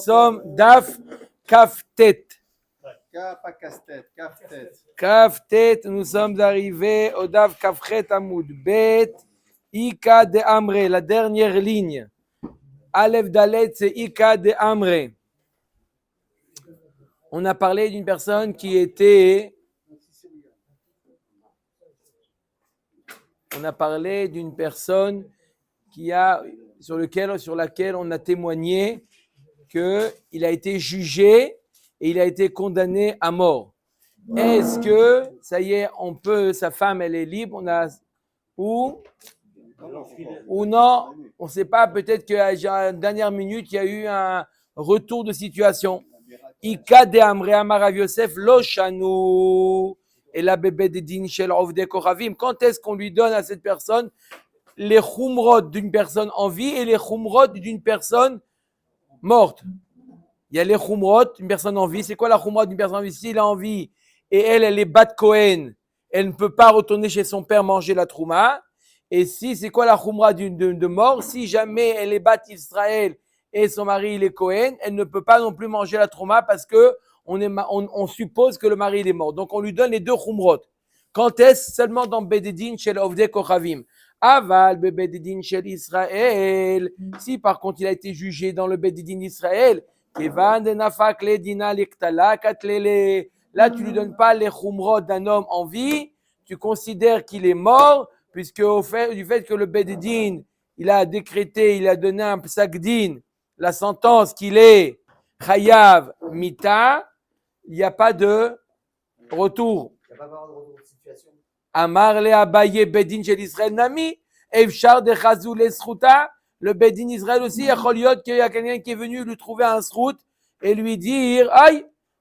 sommes Daf Kaftet. Kaftet, nous sommes arrivés au Daf Kafret Amoud Bet, Ika de Amre, la dernière ligne. Aleph Dalet, c'est Ika de Amre. On a parlé d'une personne qui était... On a parlé d'une personne sur laquelle on a témoigné qu'il a été jugé et il a été condamné à mort. Est-ce que, ça y est, sa femme, elle est libre, ou non, on ne sait pas, peut-être qu'à la dernière minute, il y a eu un retour de situation. Ika de Amre Amar Rav Yosef lo shanu et la bébé de din shel ovdei koravim. Quand est-ce qu'on lui donne à cette personne les khumrot d'une personne en vie et les khumrot d'une personne morte? Il y a les khumrot d'une personne en vie. C'est quoi la khumrot d'une personne en vie? S'il a envie et elle est bat Kohen, elle ne peut pas retourner chez son père manger la trouma. Et si, c'est quoi la khumra de mort? Si jamais elle est bat Israël et son mari il est Kohen, elle ne peut pas non plus manger la trouma parce que on suppose que le mari il est mort. Donc on lui donne les deux khumrot. Quand est-ce? Seulement dans Bededin shel Ovdei Kochavim. Aval Bededin shel Israël. Si par contre il a été jugé dans le Bededin d'Israël, Kevan de Nafak le Dina Liktala Katlele. Là tu lui donnes pas les khumrot d'un homme en vie, tu considères qu'il est mort. Puisque du fait que le Bededin, il a décrété, il a donné un psakdin, la sentence qu'il est chayav mita, il n'y a pas de retour. Il n'y a pas de retour de situation. Amar le Abaye Bedin shel Israël nami, efshar de chazou le sruta, le Bedin Israël aussi, il y a quelqu'un qui est venu lui trouver un srout et lui dire,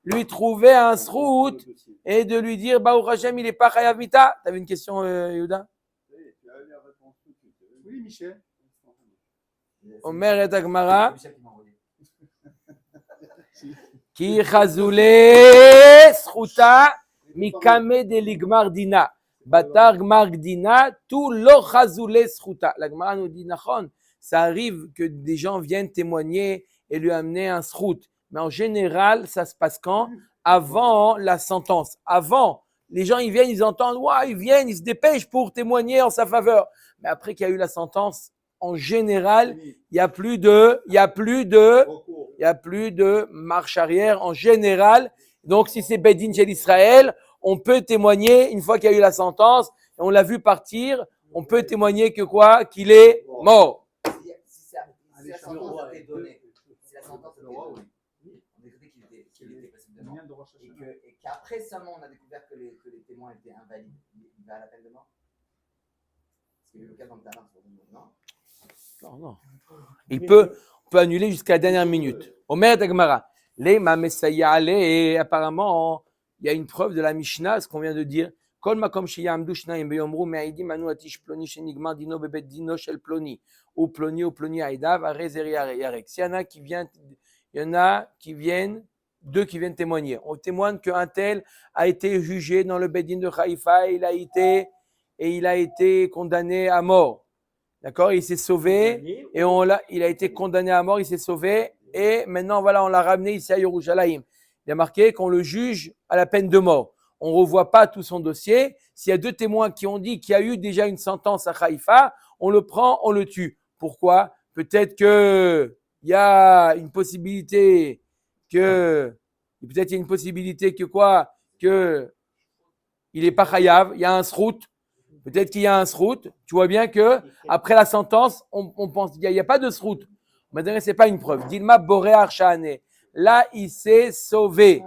lui trouver un srout et de lui dire, Baruch Hashem, il n'est pas chayav mita. Tu avais une question, Yehuda? Oui, Michel. Omer et Agmara. Ki chazule sruta mikame de ligmar dina. Batar gmar dina, tout lo chazule sruta. La Gemara nous dit, Nachon, ça arrive que des gens viennent témoigner et lui amener un srout. Mais en général, ça se passe quand? Avant la sentence. Avant, les gens ils viennent, ils entendent, ils viennent, ils se dépêchent pour témoigner en sa faveur. Mais après qu'il y a eu la sentence, en général, il n'y a plus de marche arrière en général. Donc, si c'est Bedin chez l'Israël, on peut témoigner une fois qu'il y a eu la sentence et on l'a vu partir, on peut témoigner que quoi? Qu'il est mort. Si la sentence a été donnée, on décrétait qu'il était possible de mort, et qu'après seulement on a découvert que les témoins étaient invalides, il va à la peine de mort? C'est le cas dans le Tanakh, non? Non. On peut annuler jusqu'à la dernière minute. Omer Dagmara. Et apparemment, il y a une preuve de la Mishnah, ce qu'on vient de dire. Kol makom sheyamdu shnayim beyomru me'aidim anu atish ploni shenigmar dino bebet dino shel ploni ou ploni aidav arezeri yarek. S'il y en a qui viennent, deux qui viennent témoigner. On témoigne qu'un tel a été jugé dans le Bedin de Haïfa, il a été condamné à mort. D'accord? Il s'est sauvé et il a été condamné à mort, il s'est sauvé et maintenant voilà, on l'a ramené ici à Yerushalayim. Il a marqué qu'on le juge à la peine de mort. On ne revoit pas tout son dossier. S'il y a deux témoins qui ont dit qu'il y a eu déjà une sentence à Haïfa, on le prend, on le tue. Pourquoi? Peut-être qu'il y a une possibilité que il n'est pas chayav, il y a un srout. Peut-être qu'il y a un srout. Tu vois bien que après la sentence, on pense qu'il n'y a pas de srout. Maintenant, ce n'est pas une preuve. Dilma Boréach Shahane. Là, il s'est sauvé.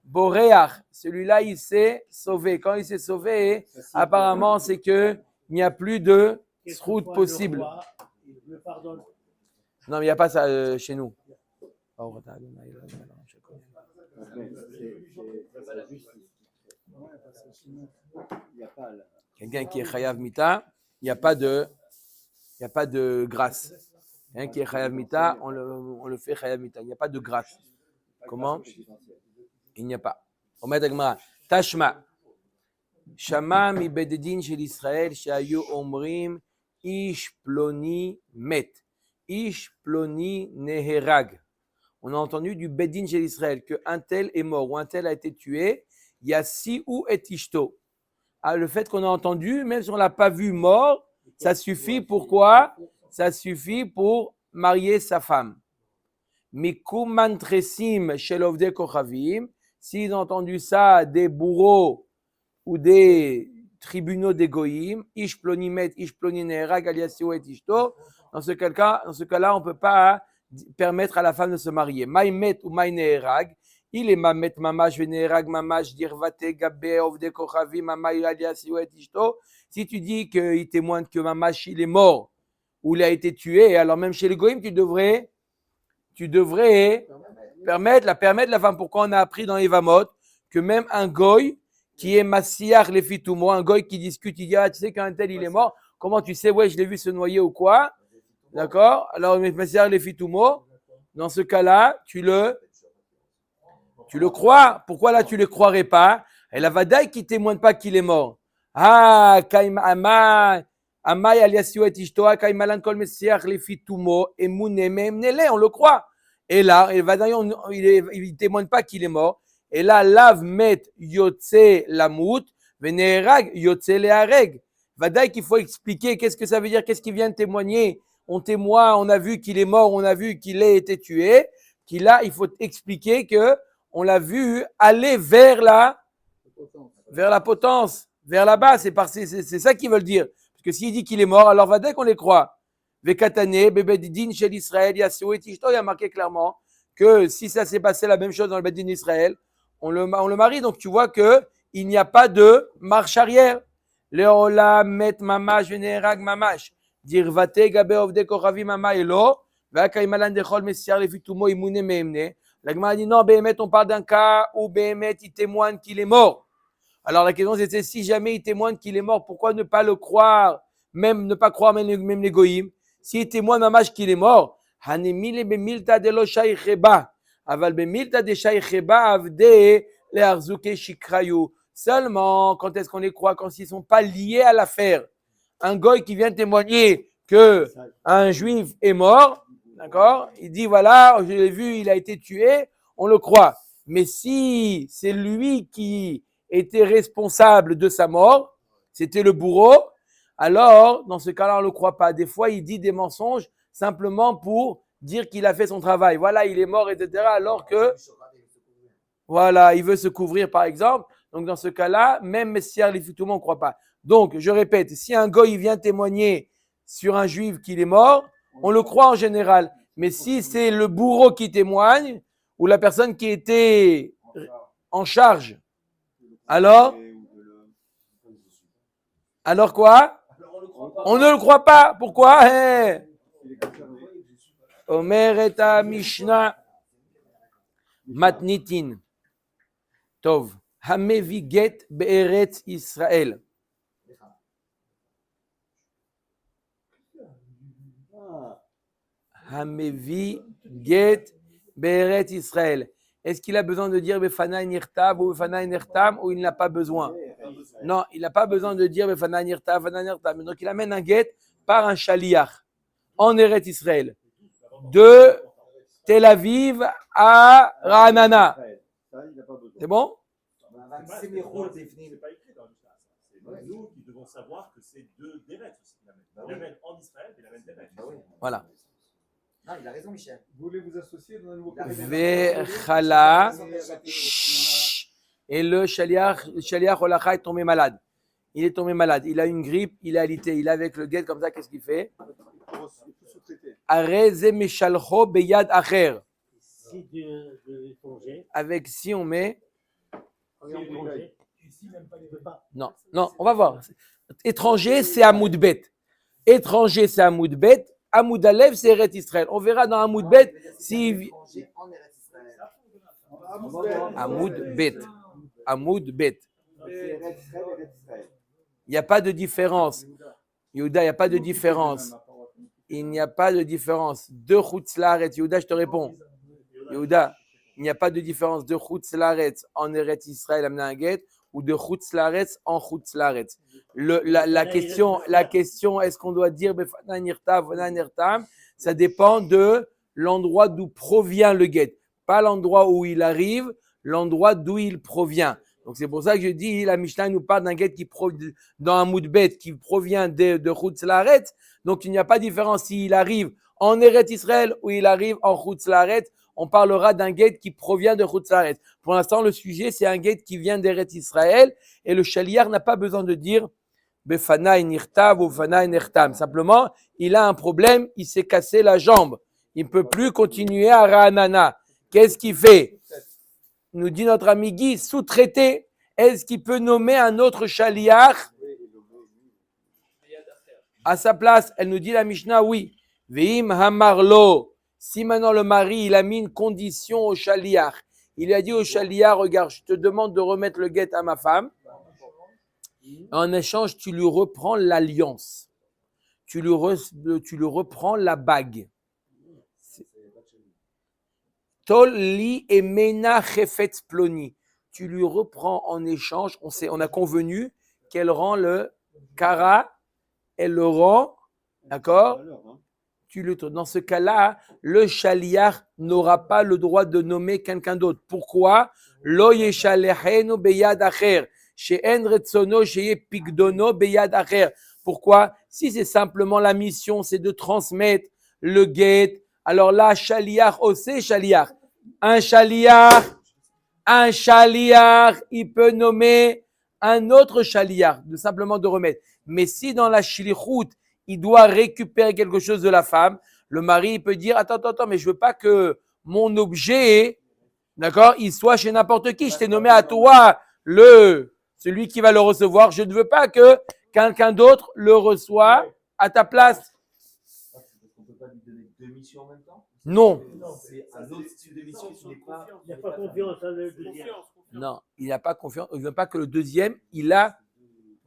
Boréach, celui-là, il s'est sauvé. Quand il s'est sauvé, apparemment, c'est qu'il n'y a plus de srout possible. Non, mais il n'y a pas ça chez nous. Quelqu'un qui est chayav mita, il n'y a pas de grâce. Quelqu'un qui est chayav mita, on le fait chayav mita. Il n'y a pas de grâce. Comment? Il n'y a pas. Omer Dagmara. Tashma. Shama mi bededin shel Israël shayu omrim ish ploni met. Ish ploni neherag. on a entendu du Bedin chez Israël, qu'un tel est mort ou un tel a été tué, il y a si ou et ishto. Ah, le fait qu'on a entendu, même si on ne l'a pas vu mort, ça suffit pourquoi? Ça suffit pour marier sa femme. Mikuman tresim shel ovdei kochavim, s'ils ont entendu ça des bourreaux ou des tribunaux des goïm, ish ploni met, ish ploni neherag, alias et ishto, dans ce cas-là, on ne peut pas permettre à la femme de se marier. Maï met ou maï neherag, il est mamet mamash venerag mamash dirvate gabe ovdei kochavim mamaï alias et ishto. Si tu dis qu'il témoigne que mamash il est mort ou il a été tué, alors même chez les goïm, tu devrais permettre la femme. Pourquoi on a appris dans Evamot que même un goy qui est massiach les fitumo, un goy qui discute, il dit ah tu sais qu'un tel il est mort, comment tu sais ouais je l'ai vu se noyer ou quoi, d'accord? Alors massiach les fitumo, dans ce cas-là tu le crois. Pourquoi là tu le croirais pas? Et la vadaï qui témoigne pas qu'il est mort. Ah kaim Amay alias Yoet Ishtoa, Kaimalan Kol Messiach les fitumo, et Mounemem Nele, on le croit. Et là, il ne témoigne pas qu'il est mort. Et là, Lav met Yotse Lamout, Venerag Yotse Lehareg. Vadaï qu'il faut expliquer qu'est-ce que ça veut dire, qu'est-ce qui vient de témoigner. On témoigne, on a vu qu'il est mort, on a vu qu'il a été tué. Qu'il a, il faut expliquer que on l'a vu aller vers la potence, vers là-bas. C'est ça qu'ils veulent dire. Parce que s'il dit qu'il est mort, alors Vadaï qu'on les croit. Vekatane, Bebedin chez l'Israël, Yassou et Tishto, il y a marqué clairement que si ça s'est passé la même chose dans le Bedin d'Israël, on le marie. Donc tu vois qu'il n'y a pas de marche arrière. Leola met mamash venerag mamash. Dirvate gabe ovde kochavi mama elo. Vakaimalan dechol messiar le fitumo imune meemne. La Gemara dit non, Béhémet, on parle d'un cas où Béhémet, il témoigne qu'il est mort. Alors la question c'était si jamais il témoigne qu'il est mort, pourquoi ne pas le croire, même ne pas croire même les goïms? S'il témoigne mamash qu'il est mort, hanemile bemilta de lo shaycheba, aval bemilta de shaycheba avde le arzuke shikrayu. Seulement, quand est-ce qu'on les croit? Quand ils ne sont pas liés à l'affaire. Un goy qui vient témoigner que un juif est mort, d'accord? Il dit voilà, je l'ai vu, il a été tué, on le croit. Mais si c'est lui qui était responsable de sa mort, c'était le bourreau, alors dans ce cas-là, on ne le croit pas. Des fois, il dit des mensonges simplement pour dire qu'il a fait son travail. Voilà, il est mort, etc. Alors que, voilà, il veut se couvrir, par exemple. Donc, dans ce cas-là, même Messiah Lifutouma, on ne croit pas. Donc, je répète, si un goy vient témoigner sur un juif qu'il est mort, on le croit en général. Mais si c'est le bourreau qui témoigne, ou la personne qui était en charge, alors quoi? On ne le croit pas. Pourquoi? Omer et a Mishnah Matnitin Tov Hamevi get be'eretz Israël. Hamevi get be'eretz Israël. Est-ce qu'il a besoin de dire Befana Nirtav ou Befana Nirtam ou il n'a pas besoin? Non, il n'a pas besoin de dire Befana Nirtav, Befana Nirtam. Donc il amène un get par un shaliach en Eretz Israël de Tel Aviv à Ra'anana. C'est bon? C'est pas écrit dans le Mishnah. C'est nous qui devons savoir que c'est deux d'Eretz aussi. Il amène en Israël et il amène d'Eretz. Voilà. Non, il a raison, Michel. Vous voulez vous associer dans un nouveau Vechala. Et le shaliach Olacha est tombé malade. Il est tombé malade. Il a une grippe, il est alité. Il est avec le guet comme ça, qu'est-ce qu'il fait? Areze meshalcho beyad acher. Avec si on met. Non, on va voir. Étranger, c'est Amoudbet. Étranger, c'est Amoudbet. Amoud Alev, c'est Eretz Israël. On verra dans Amoud Bet si. Amoud Bet. Il n'y a pas de différence. Yehuda, il n'y a pas de différence. Il n'y a pas de différence. De Chutz Laaretz. Yehuda, je te réponds. Yehuda, il n'y a pas de différence de Chutz Laaretz en Eretz Israël, amener un guet, ou de Chutz Laaretz en Chutz Laaretz. La question, est-ce qu'on doit dire Befana Nirtav, Befana Nirtam? Ça dépend de l'endroit d'où provient le guet. Pas l'endroit où il arrive, l'endroit d'où il provient. Donc c'est pour ça que je dis, la Mishnah nous parle d'un guet qui dans un moudbet qui provient de Chutz Laaretz. Donc il n'y a pas de différence s'il arrive en Eretz Israël ou il arrive en Chutz Laaretz. On parlera d'un guet qui provient de Chutz Laaretz. Pour l'instant, le sujet, c'est un guet qui vient d'Eretz Israël et le shaliach n'a pas besoin de dire Befanaï nirtav ou Befanaï nirtam. Simplement, il a un problème, il s'est cassé la jambe. Il ne peut plus continuer à Ra'anana. Qu'est-ce qu'il fait? Nous dit notre ami Guy, sous-traité. Est-ce qu'il peut nommer un autre shaliach à sa place? Elle nous dit la Mishnah, oui. Veim hamarlo. Si maintenant le mari, il a mis une condition au shaliach, il a dit au shaliach, regarde, je te demande de remettre le guet à ma femme. En échange, tu lui reprends l'alliance. Tu lui reprends la bague. Tol li emena chefetz ploni. Tu lui reprends en échange, on a convenu qu'elle rend le kara, elle le rend, d'accord? Dans ce cas-là, le shaliach n'aura pas le droit de nommer quelqu'un d'autre. Pourquoi? Lo yeshalechenu beyad acher, she'en retzono sheye pigdono beyad acher. Pourquoi? Si c'est simplement la mission, c'est de transmettre le guet. Alors là, shaliach, c'est shaliach. Un shaliach, il peut nommer un autre shaliach, simplement de remettre. Mais si dans la shlichut, il doit récupérer quelque chose de la femme, le mari il peut dire attends, mais je veux pas que mon objet, d'accord, il soit chez n'importe qui. Je t'ai nommé à toi celui qui va le recevoir. Je ne veux pas que quelqu'un d'autre le reçoive à ta place. On ne peut pas lui donner deux missions en même temps? Non. C'est un autre style de mission qui n'est pas. Il n'y a pas confiance à le deuxième. Non, il n'a pas confiance. Il ne veut pas que le deuxième, il a.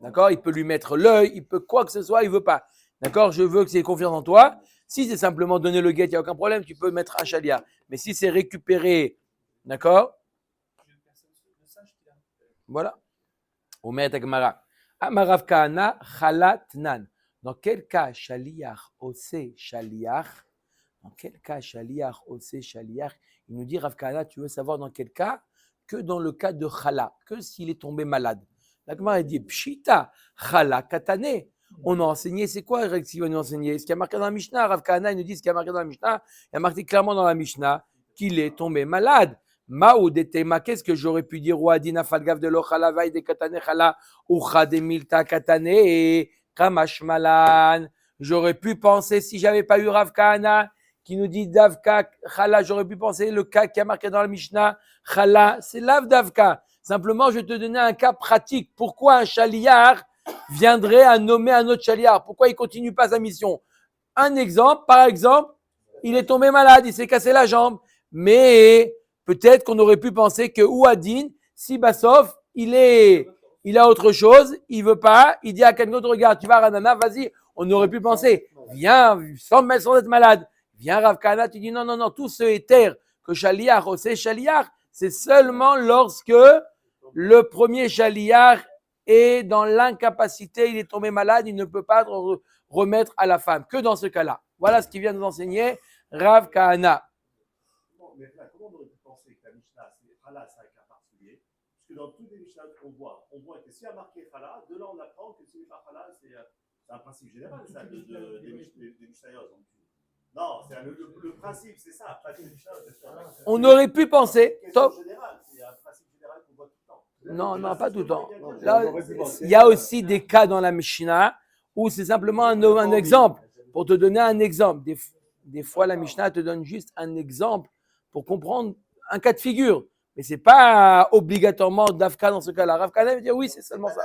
D'accord, il peut lui mettre l'œil, il peut quoi que ce soit, il ne veut pas. D'accord, je veux que c'est confiance en toi. Si c'est simplement donner le guet, il n'y a aucun problème, tu peux mettre un shaliach. Mais si c'est récupérer, d'accord? Voilà. Omer Tagmara. Amarav Kahana, Chalat Nan. Dans quel cas shaliach, osé shaliach? Dans quel cas shaliach, osé shaliach? Il nous dit, Rav Kahana, tu veux savoir dans quel cas? Que dans le cas de chala, que s'il est tombé malade. La Gemara dit, pshita, chala katane. On a enseigné, c'est quoi ce qu'il va nous enseigner? Ce qui a marqué dans la Mishnah, Rav Kahana, il nous dit ce qui a marqué dans la Mishnah, il a marqué clairement dans la Mishnah qu'il est tombé malade. Ma'ou detema, qu'est-ce que j'aurais pu dire? Ou adina falgav de lo chala vaï de katane chala, ou chademilta katane, kamash malan. J'aurais pu penser, si j'avais pas eu Rav Kahana, qui nous dit davka chala, j'aurais pu penser le cas qui a marqué dans la Mishnah, chala, c'est lav davka. Simplement, je vais te donner un cas pratique. Pourquoi un shaliach viendrait à nommer un autre shaliach? Pourquoi il continue pas sa mission? Un exemple, par exemple, il est tombé malade, il s'est cassé la jambe. Mais peut-être qu'on aurait pu penser que Ouadin, si Bassof, il a autre chose, il veut pas, il dit à quelqu'un d'autre, regarde, tu vas à Ranana, vas-y. On aurait pu penser, viens, sans être malade. Viens, Rav Kahana, tu dis non, tout ce éther que shaliach, c'est shaliach, c'est seulement lorsque le premier shaliach est dans l'incapacité, il est tombé malade, il ne peut pas remettre à la femme. Que dans ce cas-là. Voilà ce qu'il vient de nous enseigner Rav Kahana. Mais là, comment on aurait pu penser que la Mishnah, c'est Chala, c'est un cas particulier? Parce que dans tous les Mishnah qu'on voit, on voit que s'il y a marqué Chala, de là on apprend que s'il n'est pas Chala, c'est un principe général, ça, des Mishnayot. Non, c'est le principe, c'est ça. Pas des Mishnah, on aurait pu penser. Top. C'est un principe général qu'on voit tout le temps. Non, pas tout le temps. Là, il y a aussi des cas dans la Mishnah où c'est simplement un exemple. Pour te donner un exemple, des fois la Mishnah te donne juste un exemple pour comprendre un cas de figure. Mais ce n'est pas obligatoirement Davka dans ce cas-là. Rav Kahana veut dire oui, c'est seulement ça.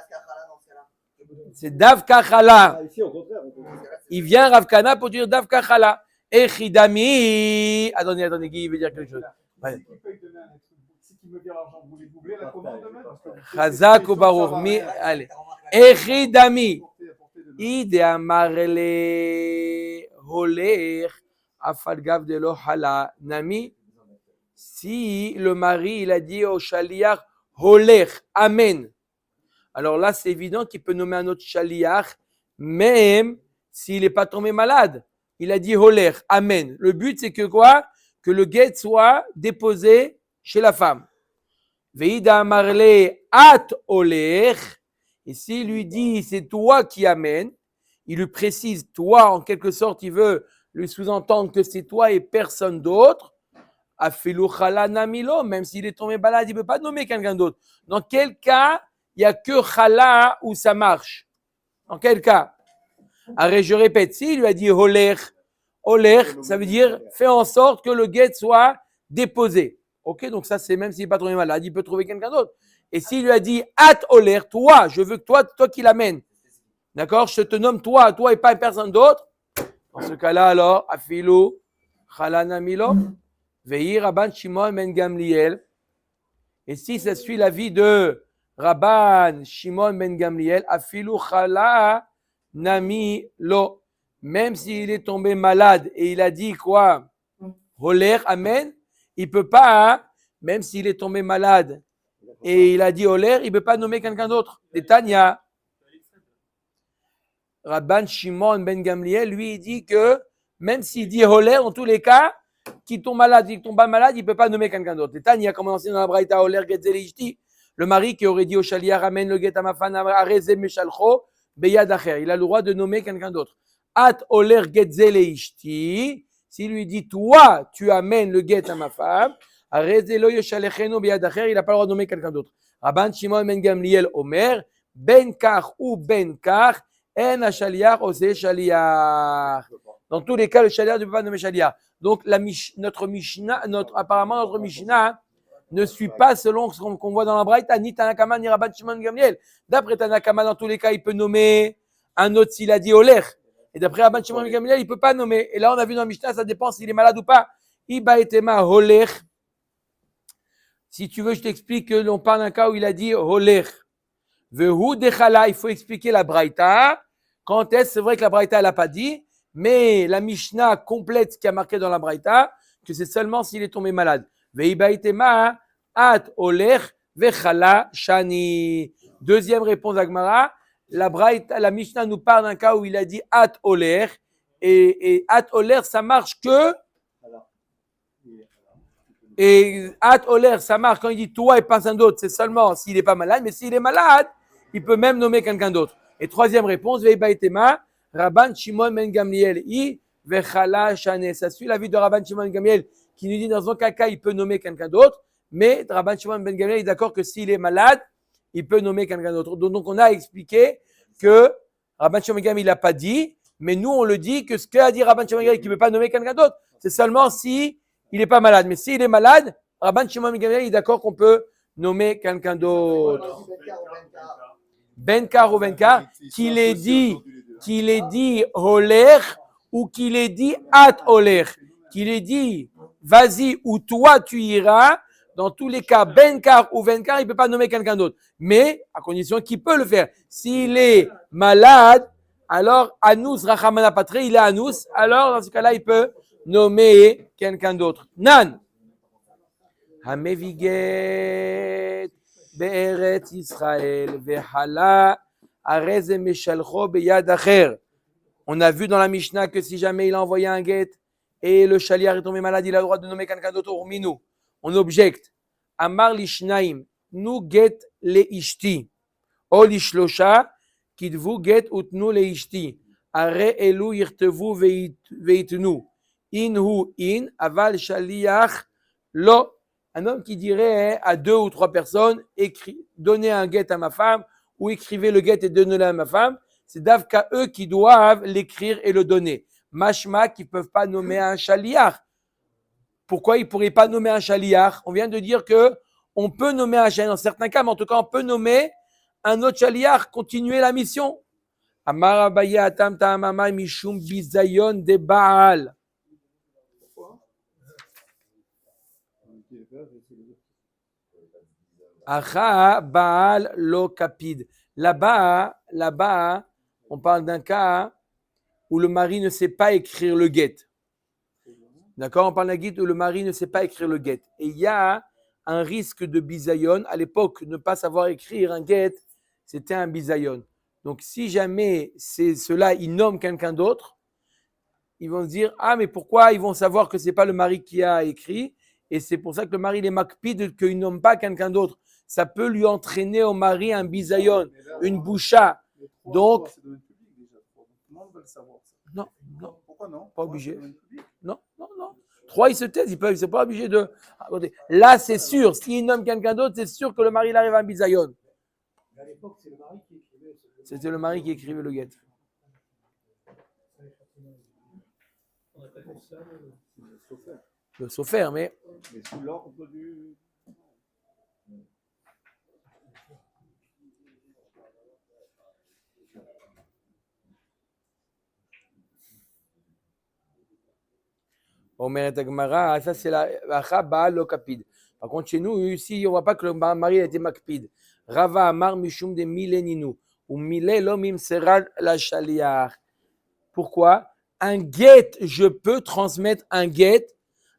C'est Davka Chala. Il vient Rav Kahana pour dire Davka Chala. Echidami. Attendez, Guy, il veut dire quelque chose. Ouais. Chazak ou Baruch. Allez. Echidami. Ide amarle holer afalgav de lo hala nami. Si le mari il a dit au shaliach holer, amen. Alors là, c'est évident qu'il peut nommer un autre shaliach, même s'il n'est pas tombé malade. il a dit holer, amen. Le but, c'est que quoi? Que le guet soit déposé chez la femme. Veida amarle at oler. Et s'il lui dit, c'est toi qui amènes, il lui précise, toi, en quelque sorte, il veut lui sous-entendre que c'est toi et personne d'autre. Afilu chala namilo, même s'il est tombé malade, il ne peut pas nommer quelqu'un d'autre. Dans quel cas, il n'y a que chala où ça marche? Dans quel cas? Alors, je répète, s'il lui a dit holer, ça veut dire fais en sorte que le guet soit déposé. Ok, donc ça, c'est même s'il n'est pas tombé malade, il peut trouver quelqu'un d'autre. Et s'il lui a dit at holer, toi, je veux que toi qui l'amènes. D'accord? Je te nomme toi et pas personne d'autre. Dans ce cas-là, alors, afilu chala namilo. Vehi Rabban Shimon ben Gamliel. Et si ça suit l'avis de Rabban Shimon ben Gamliel, afilu chala nami lo. Même s'il est tombé malade et il a dit quoi? Holer, amen. Il peut pas, hein? Même s'il est tombé malade et il a dit holer, il peut pas nommer quelqu'un d'autre. Et Tanya. Rabban Shimon ben Gamliel, lui, il dit que même s'il dit holer, en tous les cas, qui tombe malade, il tombe pas malade, il ne peut pas nommer quelqu'un d'autre. Et Tanya, comme on enseigne dans la Braïta, Oler Getzel Ishti, le mari qui aurait dit au Shaliach, ramène le get à ma femme, Areze Meshalcho, Beyad Acher. Il a le droit de nommer quelqu'un d'autre. At Oler Getzel Ishti, s'il lui dit, toi, tu amènes le get à ma femme, Areze Lo Yeshalecheno Beyad Acher, il n'a pas le droit de nommer quelqu'un d'autre. Rabban Shimon ben Gamliel Omer, Ben Kach ou Ben Kach, En Ashaliach Ose Shaliach. Dans tous les cas, le Shaliach ne peut pas nommer Shaliach. Donc, notre Mishnah ne suit pas selon ce qu'on voit dans la Braïta, ni Tanakama, ni Rabban Shimon Gamliel. D'après Tanakama, dans tous les cas, il peut nommer un autre s'il a dit Oler. Et d'après Rabban Shimon Gamliel, il ne peut pas nommer. Et là, on a vu dans la Mishnah, ça dépend s'il est malade ou pas. Iba etema Oler. Si tu veux, je t'explique que l'on parle d'un cas où il a dit Oler. Vehu dechala, il faut expliquer la Braïta. Quand est-ce, c'est vrai que la Braïta, elle n'a pas dit. Mais la Mishnah complète ce qui a marqué dans la Braïta, que c'est seulement s'il est tombé malade. Veibaitema at oler vechala shani. Deuxième réponse d'Agmara, la Braïta, la Mishnah nous parle d'un cas où il a dit at oler, et at oler ça marche que, et at oler ça marche quand il dit toi et personne d'autre, c'est seulement s'il n'est pas malade, mais s'il est malade, il peut même nommer quelqu'un d'autre. Et troisième réponse, Veibaitema Rabban Shimon ben Gamliel, vechala shane. Ça suit l'avis de Rabban Shimon ben Gamliel qui nous dit dans aucun cas il peut nommer quelqu'un d'autre, mais Rabban Shimon ben Gamliel est d'accord que s'il est malade, il peut nommer quelqu'un d'autre. Donc on a expliqué que Rabban Shimon ben Gamliel n'a pas dit, mais nous on le dit que ce qu'a dit Rabban Shimon ben Gamliel qu'il ne peut pas nommer quelqu'un d'autre, c'est seulement si il n'est pas malade. Mais s'il est malade, Rabban Shimon ben Gamliel est d'accord qu'on peut nommer quelqu'un d'autre. Benkar ou Benkar, qu'il ait dit holer ou qu'il ait dit at holer, qu'il ait dit vas-y ou toi tu iras, dans tous les cas, Benkar ou Benkar, il ne peut pas nommer quelqu'un d'autre. Mais, à condition qu'il peut le faire. S'il est malade, alors Anous, Rachamana Patre, il est Anous, alors dans ce cas-là, il peut nommer quelqu'un d'autre. Nan. Hameviget. Be'eret Israël, ve'hala, areze meshalcho beyad acher. On a vu dans la Mishnah que si jamais il a envoyé un guet et le shaliach est tombé malade, il a le droit de nommer quelqu'un d'autre au minou. On objecte. Amar lishnaim, nu get le ishti. O lishlosha, kidvu get utnu le ishti. Are elu yirtevu veitnu. Inhu in, aval shaliach lo. Un homme qui dirait à 2 ou 3 personnes, donnez un guet à ma femme, ou écrivez le guet et donnez-le à ma femme, c'est d'avka eux qui doivent l'écrire et le donner. Mashma qui ne peuvent pas nommer un shaliach. Pourquoi ils ne pourraient pas nommer un shaliach? On vient de dire que on peut nommer un shaliach dans certains cas, mais en tout cas on peut nommer un autre shaliach, continuer la mission. Amar Abaye atam ta'amamai mishum bizayon de Baal. Acha Baal lo kapid. Là-bas, on parle d'un cas où le mari ne sait pas écrire le guet. D'accord? On parle d'un guet où le mari ne sait pas écrire le guet. Et il y a un risque de bisayon. À l'époque, ne pas savoir écrire un guet, c'était un bisayon. Donc, si jamais c'est cela, il nomme quelqu'un d'autre, ils vont se dire, ah, mais pourquoi ils vont savoir que c'est pas le mari qui a écrit? Et c'est pour ça que le mari, il est makpid, qu'il nomme pas quelqu'un d'autre. Ça peut lui entraîner au mari un bisayon, une boucha. Donc, Comment on va le savoir ça? non, non, Pourquoi non? pas obligé. Non. 3, ils se taisent, ils sont pas obligés de. Là, c'est sûr, s'il nomme quelqu'un d'autre, c'est sûr que le mari, il arrive à un bisayon. À l'époque, c'est le mari qui écrivait. C'était le mari qui écrivait le guet. On appelle ça Le sofer, mais Mais sous l'ordre du. Omeret Agmara, ça c'est la Achaba Lokapid. Par contre, chez nous, ici, on ne voit pas que le mari a été makpid. Rava Amar Mishum de Mileninu. Ou Mile Lomim Serad la Shaliar. Pourquoi? Un guet, je peux transmettre un guet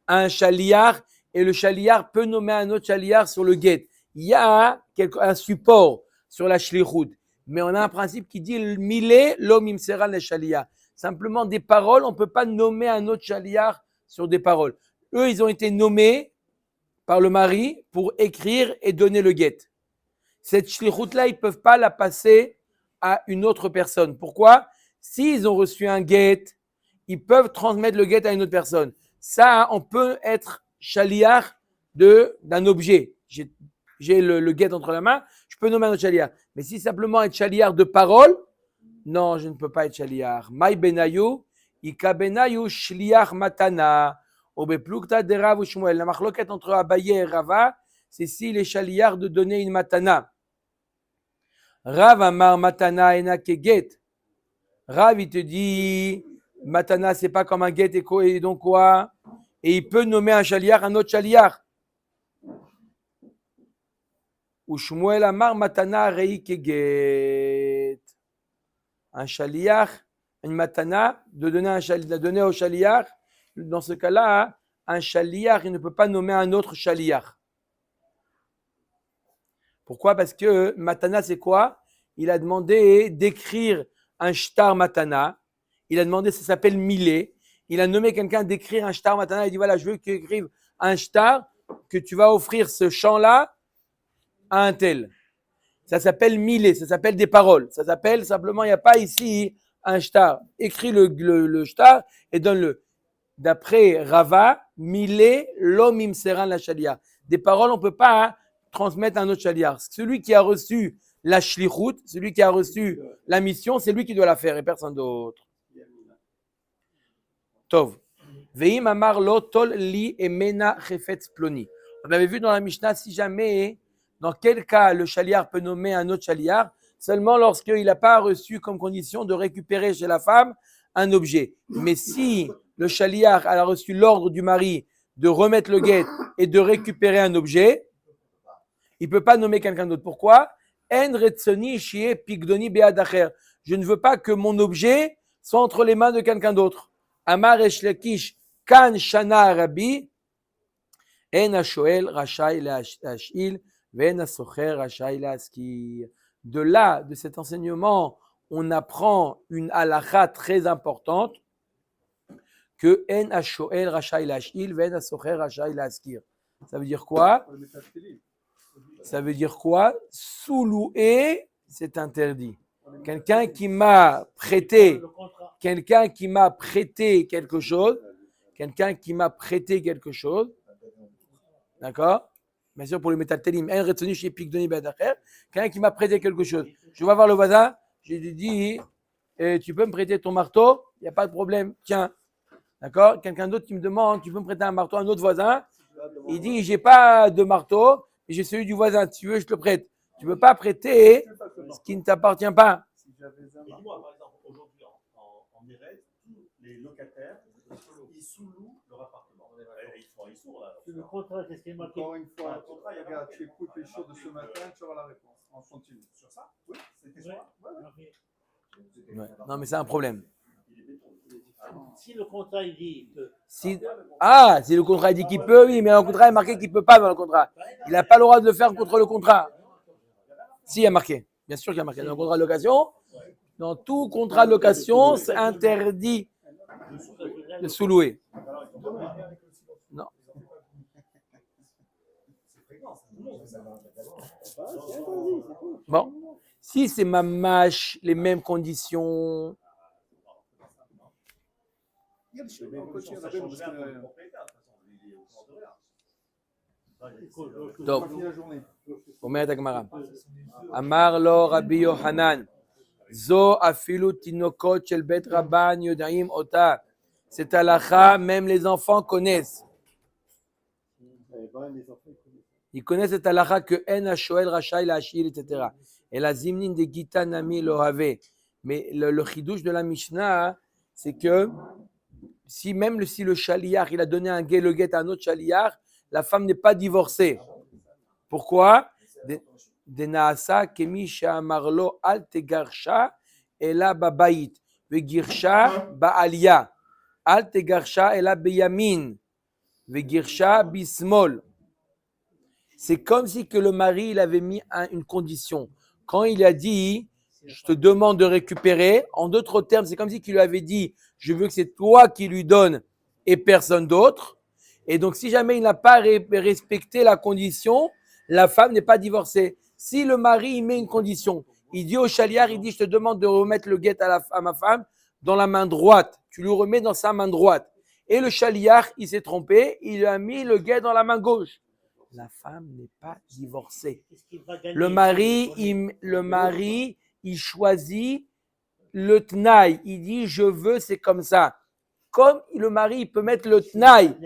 à un shaliar et le shaliar peut nommer un autre shaliar sur le guet. Il y a un support sur la shlichut. Mais on a un principe qui dit Mile Lomim Serad la Shaliar. Simplement des paroles, on ne peut pas nommer un autre shaliar sur des paroles. Eux, ils ont été nommés par le mari pour écrire et donner le guet. Cette shlichut-là, ils ne peuvent pas la passer à une autre personne. Pourquoi? S'ils ont reçu un guet, ils peuvent transmettre le guet à une autre personne. Ça, on peut être shaliach d'un objet. J'ai le guet entre la main, je peux nommer un autre shaliach. Mais si simplement être shaliach de parole, non, je ne peux pas être shaliach. Maï benayu, ika benayu shliach matana. Obeplukta de Rav Shmuel. La marloquette entre Abaye et Rava, c'est s'il est shaliach de donner une matana. Rav amar matana ena keget. Rav, il te dit, matana, c'est pas comme un guet et donc quoi? Et il peut nommer un shaliach, un autre shaliach. Ou Shmuel amar matana rei keget. Un shaliach, une matana, de donner au shaliach. Dans ce cas-là, un shaliach, il ne peut pas nommer un autre shaliach. Pourquoi? Parce que matana, c'est quoi? Il a demandé d'écrire un shtar matana. Il a demandé, ça s'appelle milé. Il a nommé quelqu'un d'écrire un shtar matana. Il dit, voilà, je veux que tu écrives un shtar, que tu vas offrir ce chant-là à un tel. Ça s'appelle milé, ça s'appelle des paroles. Ça s'appelle simplement, il n'y a pas ici un shtar. Écris le shtar et donne-le. D'après Rava, milé l'omim seran la shalia. Des paroles, on ne peut pas transmettre à un autre shaliar. Celui qui a reçu la shlichut, celui qui a reçu la mission, c'est lui qui doit la faire et personne d'autre. Tov. Veim amar lo tol li emena chefetz ploni. On avait vu dans la Mishnah, si jamais, dans quel cas le shaliar peut nommer un autre shaliar, seulement lorsqu'il n'a pas reçu comme condition de récupérer chez la femme un objet. Mais si le shaliar a reçu l'ordre du mari de remettre le guet et de récupérer un objet, il ne peut pas nommer quelqu'un d'autre. Pourquoi? En retsoni shie pigdoni be'ad acher. Je ne veux pas que mon objet soit entre les mains de quelqu'un d'autre. Amar esh lakish kan shana rabbi en hashoel rashai le'ashil ve'en hasocher rashai le'askir. De là, de cet enseignement, on apprend une halakha très importante que en hashoel rashai le'ashil ve'en hasocher rashai le'askir. Ça veut dire quoi? Ça veut dire quoi? Sous-louer, c'est interdit. Quelqu'un qui m'a prêté quelque chose, d'accord? Bien sûr, pour le métaltélim, quelqu'un qui m'a prêté quelque chose. Je vais voir le voisin, je lui dis, tu peux me prêter ton marteau? Il n'y a pas de problème, tiens. D'accord? Quelqu'un d'autre qui me demande, tu peux me prêter un marteau à un autre voisin? Il dit, j'ai pas de marteau, mais j'ai celui du voisin. Si tu veux, je te le prête. Tu ne peux pas prêter ce qui ne t'appartient pas. Dis-moi, par exemple, aujourd'hui en Erez, tous les locataires, ils sous-louent leur appartement. Ils font un sourd là. Le contrat, qu'est-ce qui est marqué? Encore une fois, regarde, tu écoutes les choses de ce matin, tu auras la réponse. On continue. Sur ça? Oui, c'était ça. Ouais. Non, mais c'est un problème. Si le contrat il dit que Si le contrat dit qu'il peut, oui, mais dans le contrat, il est marqué qu'il ne peut pas dans le contrat. Il n'a pas le droit de le faire contre le contrat. Si, il y a marqué. Bien sûr qu'il y a marqué. Dans le contrat de location, dans tout contrat de location, c'est interdit de sous-louer. Non. Bon. Si c'est ma mâche, les mêmes conditions. טוב, אומרת הגמרא, אמר לו רבי יוחנן, זו אפילו תינוקות של בית רבן יודעים אותה. Cette halakha, même les enfants connaissent. Ils connaissent cette halakha que en ha-shoel rachai la-ashil, etc. Et la zimnin de Gita Nami lo have. Mais le chidouche de la Mishnah, c'est que si même si le shaliach, il a donné le guet à un autre shaliach, la femme n'est pas divorcée. Pourquoi? De naasa kemi she'amarlo al tegarsha ela babayit vegirsha ba'alia al tegarsha ela beyamin vegirsha bismol. C'est comme si que le mari il avait mis une condition. Quand il a dit je te demande de récupérer, en d'autres termes, c'est comme si qu'il lui avait dit je veux que c'est toi qui lui donnes et personne d'autre. Et donc, si jamais il n'a pas respecté la condition, la femme n'est pas divorcée. Si le mari il met une condition, il dit au shaliach, il dit je te demande de remettre le guet à ma femme dans la main droite. Tu lui remets dans sa main droite. Et le shaliach, il s'est trompé, il a mis le guet dans la main gauche. La femme n'est pas divorcée. Le mari, il choisit le tnaï. Il dit je veux, c'est comme ça. Comme le mari il peut mettre le tnaï.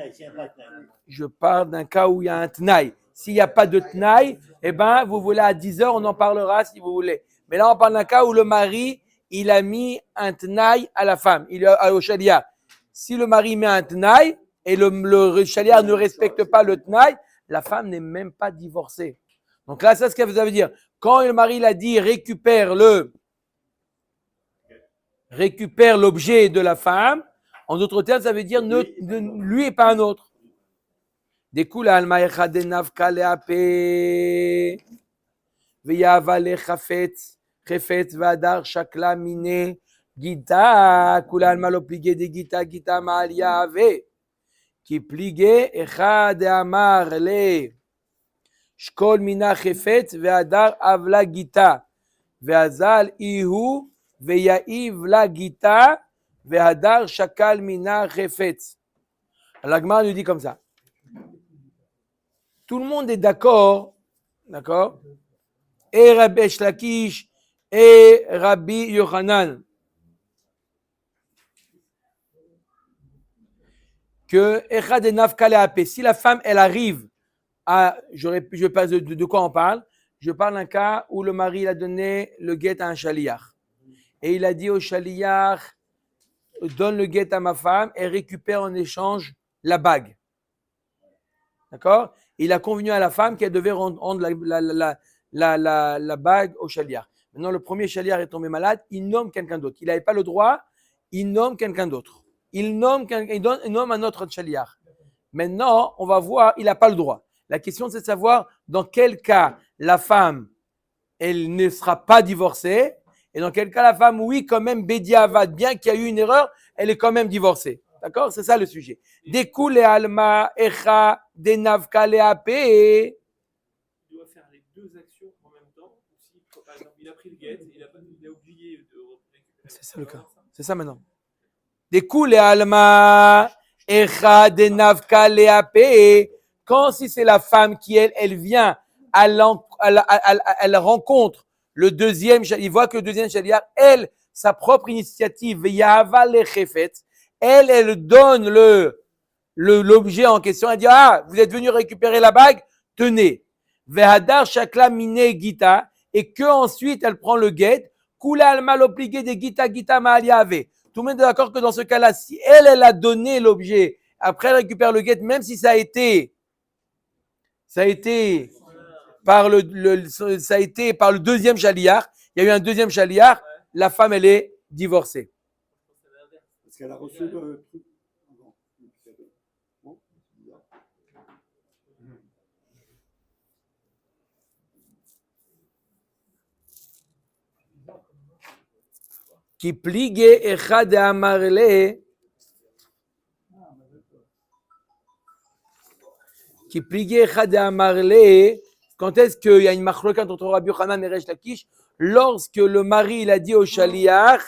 Je parle d'un cas où il y a un tnaï. S'il n'y a pas de tnaï, eh ben, vous voulez à 10 heures, on en parlera si vous voulez. Mais là, on parle d'un cas où le mari, il a mis un tnaï à la femme, au shaliach. Si le mari met un tnaï et le shaliach ne respecte pas le tnaï, la femme n'est même pas divorcée. Donc là, c'est ce que ça veut dire. Quand le mari l'a dit, récupère l'objet de la femme, en d'autres termes, ça veut dire lui et pas un autre. דכולי עלמא אחד דנפקא להפה ויהבה לחפץ והדר שקלה מיני גיטה כולי עלמא לא פליגי דגיטה גיטה מעל יהווה כי פליגי אחד דאמר לשקול מינה חפץ והדר אב לה גיטה ואזל איהו ויעיב לה גיטה והדר שקל מינה חפץ. l'Agmara nous dit comme ça. Tout le monde est d'accord, et Rabbi Shlakish et Rabbi Yochanan, que Echad et Nafka Le'apé, si la femme elle arrive à, je parle de quoi on parle? Je parle d'un cas où le mari il a donné le guet à un shaliach et il a dit au shaliach donne le guet à ma femme et récupère en échange la bague. D'accord? Il a convenu à la femme qu'elle devait rendre la bague au shaliach. Maintenant, le premier shaliach est tombé malade, il nomme quelqu'un d'autre. Il n'avait pas le droit, il nomme quelqu'un d'autre. Il nomme un autre shaliach. Maintenant, on va voir, il n'a pas le droit. La question, c'est de savoir dans quel cas la femme, elle ne sera pas divorcée, et dans quel cas la femme, oui, quand même, bédiavad, bien qu'il y a eu une erreur, elle est quand même divorcée. D'accord? C'est ça le sujet. Découle alma echa denavka leapé. Il doit faire les deux actions en même temps. Si, par exemple, il a pris le guet, il a oublié de récupérer. C'est ça le cas. C'est ça maintenant. Découle alma echa denavka leapé. Quand si c'est la femme qui elle vient, elle rencontre le deuxième, il voit que le deuxième shaliach, elle, sa propre initiative, yahava lechefet. Elle donne l'objet en question. Elle dit, vous êtes venu récupérer la bague, tenez. Vehadar shakla mine gita, et que ensuite elle prend le guet. Kula alma l'obligé de gita ma'aliave. Tout le monde est d'accord que dans ce cas-là, si elle a donné l'objet, après elle récupère le guet, même si ça a été par le deuxième shaliach, il y a eu un deuxième shaliach, la femme elle est divorcée. Parce qu'elle a reçu le truc. Qui pligue echad amarle Qui plié Echad Amarle. Quand est-ce qu'il y a une machloka entre Rabbi Yochanan et Resh Lakish? Lorsque le mari il a dit au shaliach,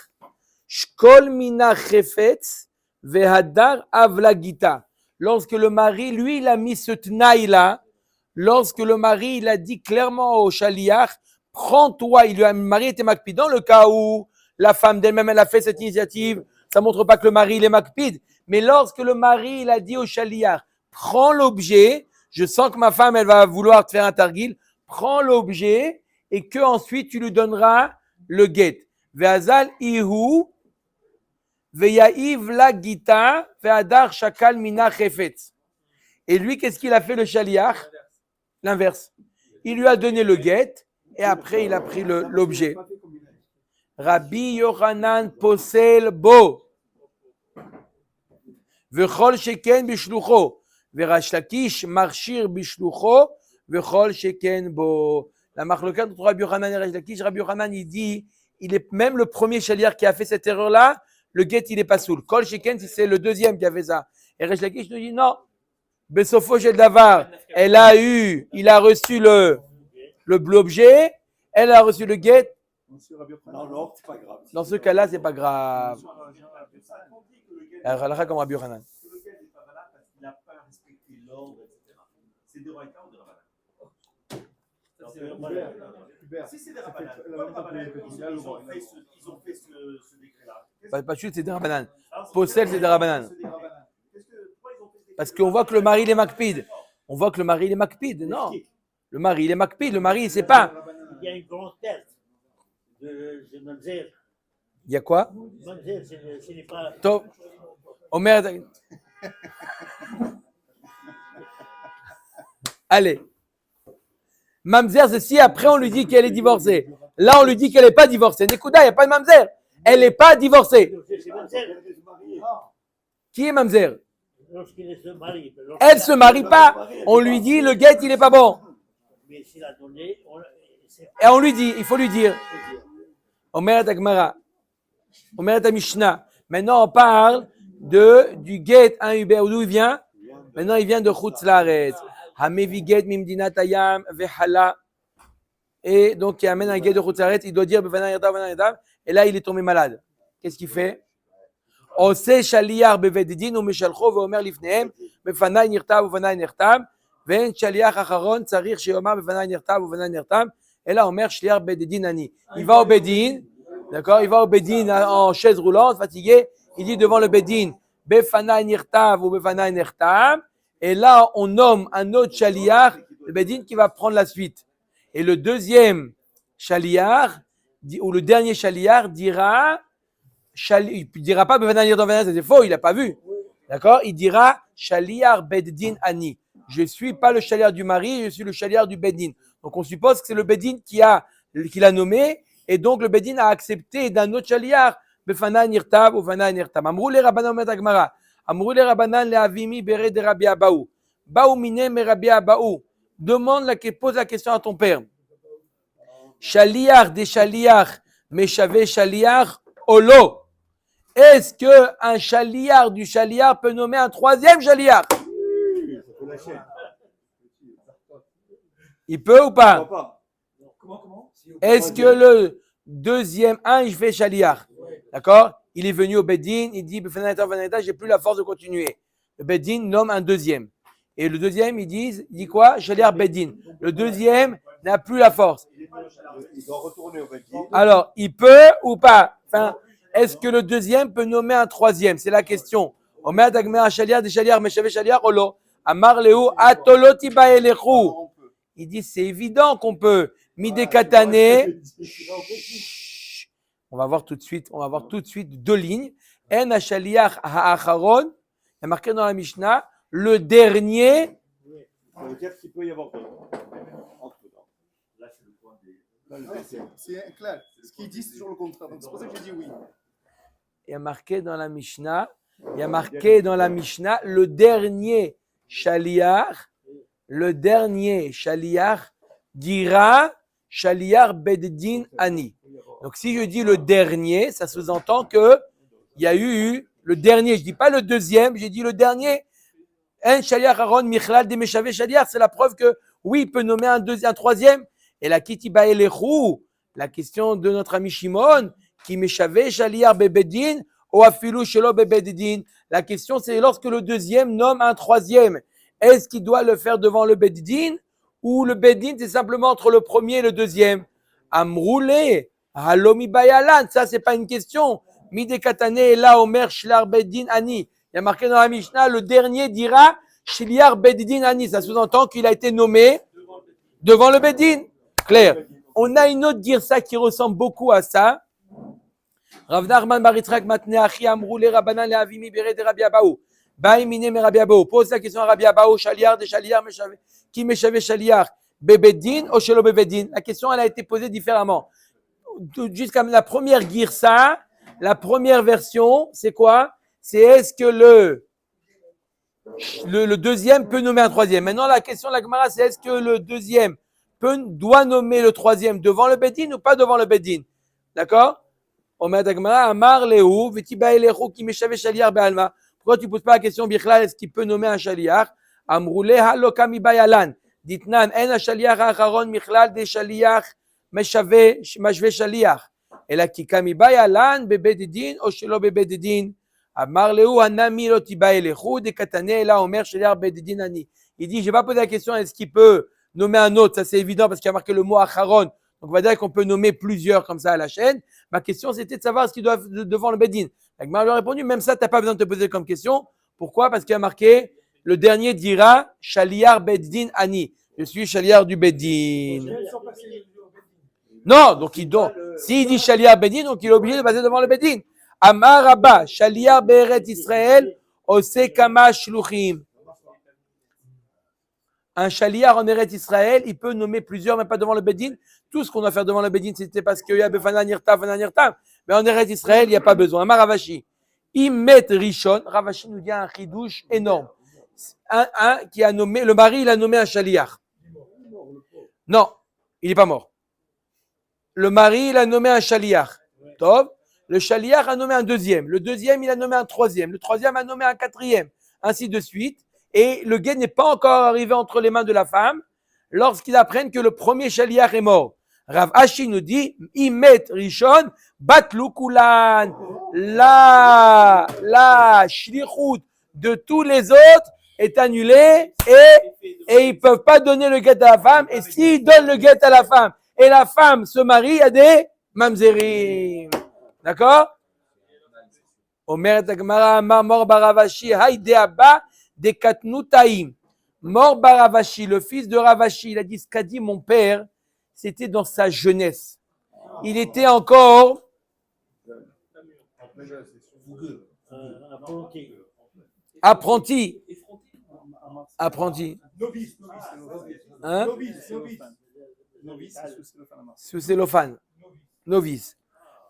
Shkol mina chefetz vehadar avlagita. Lorsque le mari, lui, il a mis ce tnaï-là, lorsque le mari, il a dit clairement au shaliach, prends-toi, le mari était makpid. Dans le cas où la femme d'elle-même, elle a fait cette initiative, ça montre pas que le mari, il est makpid. Mais lorsque le mari, il a dit au shaliach, prends l'objet, je sens que ma femme, elle va vouloir te faire un targil, prends l'objet et que ensuite tu lui donneras le guet. Ve'azal ihu, ve'ya'iv la gita, ve'adar shakal mina chefetz. Et lui, qu'est-ce qu'il a fait le shaliach? L'inverse. Il lui a donné le guet et après il a pris l'objet. Rabbi Yochanan posel bo. Vechol sheken bishlucho. Verash Lakish marchir bishlucho. Vechol sheken bo. La machloka entre Rabbi Yochanan et Resh Lakish, Rabbi Yochanan il dit, il est même le premier shaliach qui a fait cette erreur-là, le guet il est pas soul. Kol sheken si c'est le deuxième qui a fait ça. Et Resh Lakish nous dit non. Besofo shel davar, il a reçu l'objet, elle a reçu le guet. Non, c'est pas grave. Dans ce cas-là, c'est pas grave. Alors, comme Rabbi Yochanan. Le guet n'est pas valable parce qu'il n'a pas respecté l'ordre, etc. C'est de Raïta ou de Rabbana? Si c'est des Rabbana, ils ont fait ce décret-là. Pas chute, c'est des Rabbanan. Possel, c'est des Rabbanan. Parce qu'on voit que le mari, il est makpid. On voit que le mari, il est makpid. Non. Le mari, il est makpid. Le mari, il sait pas. Il y a une grande tête de Mamzer. Il y a quoi? Mamzer, ce n'est pas. Top. Omer. Allez. Mamzer, c'est si après on lui dit qu'elle est divorcée. Là, on lui dit qu'elle n'est pas divorcée. Nekuda, il n'y a pas de Mamzer. Elle n'est pas divorcée. C'est Mamzer. Qui est Mamzer? Lorsqu'il se marie. Elle se marie pas. On lui dit le guet, il n'est pas bon. Mais s'il a donné, Et on lui dit, il faut lui dire. Omer Agmara. Omer Mishnah. Maintenant, on parle du guet, un Uber. D'où il vient? Maintenant, il vient de Chutz Laaretz. Hamevi get mimdinat hayam vehala. Et donc, il amène un guet de Chutz Laaretz. Il doit dire, et là, il est tombé malade. Qu'est-ce qu'il fait? עושה שליח בבית דין ומשלחו ואומר לפניהם בפניי נכתב ובפניי נכתב ואין שליח אחרון צריך שיאמר בפניי נכתב ובפניי נכתב אלא אומר שליח בית דין אני. Il va au Bedin, d'accord, il va au Bedin en chaise roulante, fatigué, il dit devant le Bedin בפניי נכתב ובפניי נכתב et là on nomme un autre shaliach, le Bedin qui va prendre la suite. Et le deuxième shaliach ou le dernier shaliach dira il ne dira pas c'est faux, il n'a pas vu. D'accord? Il dira Shaliar Beddin Ani. Je ne suis pas le shaliar du mari, je suis le shaliar du Beddin. Donc on suppose que c'est le Beddin qui l'a nommé, et donc le Beddin a accepté d'un autre shaliar. Befana Nirtab ou Fana Nirtab. Amrou le Rabbanan met Agmara. Amrou le Rabbanan le Avimi Bere de Rabbi Abaou. Baou mine me Rabbi Abaou. Pose la question à ton père. Shaliar des shaliar, Meshave shaliar Olo. Est-ce qu'un shaliar du shaliar peut nommer un troisième shaliar? Il peut ou pas? Est-ce que le deuxième, il fait shaliar? D'accord? Il est venu au Bedin, il dit, j'ai plus la force de continuer. Le Bedin nomme un deuxième. Et le deuxième, il dit quoi? Shaliar Bedin. Le deuxième n'a plus la force. Il doit retourner au Bedin. Alors, il peut ou pas? Enfin, est-ce que le deuxième peut nommer un troisième? C'est la question. Omer Dagmera Shaliar de Shaliar, Meshave Shaliar, Olo. Amar Leo, Atoloti Baelechu. Il dit, c'est évident qu'on peut. Midekatane. On va voir tout de suite deux lignes. En Shaliar Ha'acharon. Il y a marqué dans la Mishnah, le dernier. Ça veut dire qu'il peut y avoir d'autres. Là, c'est le point des. C'est clair. Ce qu'il dit, c'est toujours le contraire. Donc c'est pour ça que j'ai dit oui. Il y a marqué dans la Mishnah, le dernier shaliach dira shaliach beddin ani. Donc si je dis le dernier, ça sous-entend que il y a eu le dernier. Je dis pas le deuxième, j'ai dit le dernier. En shaliach Aaron michlal de meshavé shaliach. C'est la preuve que oui, il peut nommer un deuxième, un troisième. Et la kitiba elechu, la question de notre ami Shimon, qui meshavé shaliach bebedin ou afilu shelo bebedin. La question c'est lorsque le deuxième nomme un troisième, est-ce qu'il doit le faire devant le bedin ou le bedin c'est simplement entre le premier et le deuxième? Amroulé, halomi bayalan, ça c'est pas une question. Mide katane la omer shlar bedin ani. Il y a marqué dans la Mishnah, le dernier dira shliar bedin ani. Ça sous-entend qu'il a été nommé devant le bedin. Clair. On a une autre girsa qui ressemble beaucoup à ça. Rav Nachman bar Yitzchak matne achi amroulé rabanan le avimi beret de Rabbi Abahu. Baïmine me Rabbi Abahu. Pose la question à Rabbi Abahu, shaliar de shaliar, qui meshavé shaliar, bebedin ou shelo bebedin. La question, elle a été posée différemment. Jusqu'à la première girsa, la première version, c'est quoi? C'est est-ce que le deuxième peut nommer un troisième? Maintenant, la question de la Gemara, c'est est-ce que le deuxième doit nommer le troisième devant le bedin ou pas devant le bedin? D'accord? Omer Gemara, Amar Lehu, Vetiba Elechu, qui meshavé shaliar be'alma. Pourquoi tu ne poses pas la question, Bichlal, est-ce qu'il peut nommer un shaliach? Amroulé halokami bayalan. Ditnan, en a shaliach acharon michlal de shaliach meshave shaliach. Et la kikami bayalan bebedidin ou shelo bebedidin. Amar lehu hanami lotiba elechu de katane la omer shaliach bedidin ani. Il dit, je vais pas poser la question, est-ce qu'il peut nommer un autre? Ça c'est évident parce qu'il y a marqué le mot acharon. Donc on va dire qu'on peut nommer plusieurs comme ça à la chaîne. Ma question c'était de savoir est-ce qu'il doit devant le bedin. La Gemara lui a répondu, même ça, tu n'as pas besoin de te poser comme question. Pourquoi? Parce qu'il y a marqué, le dernier dira, Shaliar Beddin Ani. Je suis Shaliar du Beddin. Non, donc s'il dit Shaliar Beddin, donc il est obligé de passer devant le Beddin. Amar Rabba, Shaliar Be'eret Israël, Ose Kama Shluchim. Un Shaliar en Eret Israël, il peut nommer plusieurs, mais pas devant le Beddin. Tout ce qu'on doit faire devant le Beddin, c'était parce qu'il y a Befanan Yirtav. Mais en Eretz Israël, il n'y a pas besoin. Amar Ravashi. Imet Rishon. Ravashi nous dit un chidouche énorme. Un qui a nommé, le mari, il a nommé un shaliach. Non, il n'est pas mort. Le mari, il a nommé un shaliach. Tov. Le shaliach a nommé un deuxième. Le deuxième, il a nommé un troisième. Le troisième a nommé un quatrième. Ainsi de suite. Et le guet n'est pas encore arrivé entre les mains de la femme lorsqu'ils apprennent que le premier shaliach est mort. Rav Ashi nous dit, Imet Rishon, Batlu Kulan, la shlichut de tous les autres est annulée et ils peuvent pas donner le guet à la femme. Et s'ils donnent le guet à la femme et la femme se marie, il y a des mamzerim. D'accord? Omer Tagmara, Mor Baravashi, Haïde Abba, de Katnutaim. Mor Baravashi, le fils de Ravashi, il a dit ce qu'a dit mon père. C'était dans sa jeunesse. Il était encore apprenti. Hein? Sous cellophane. Novice.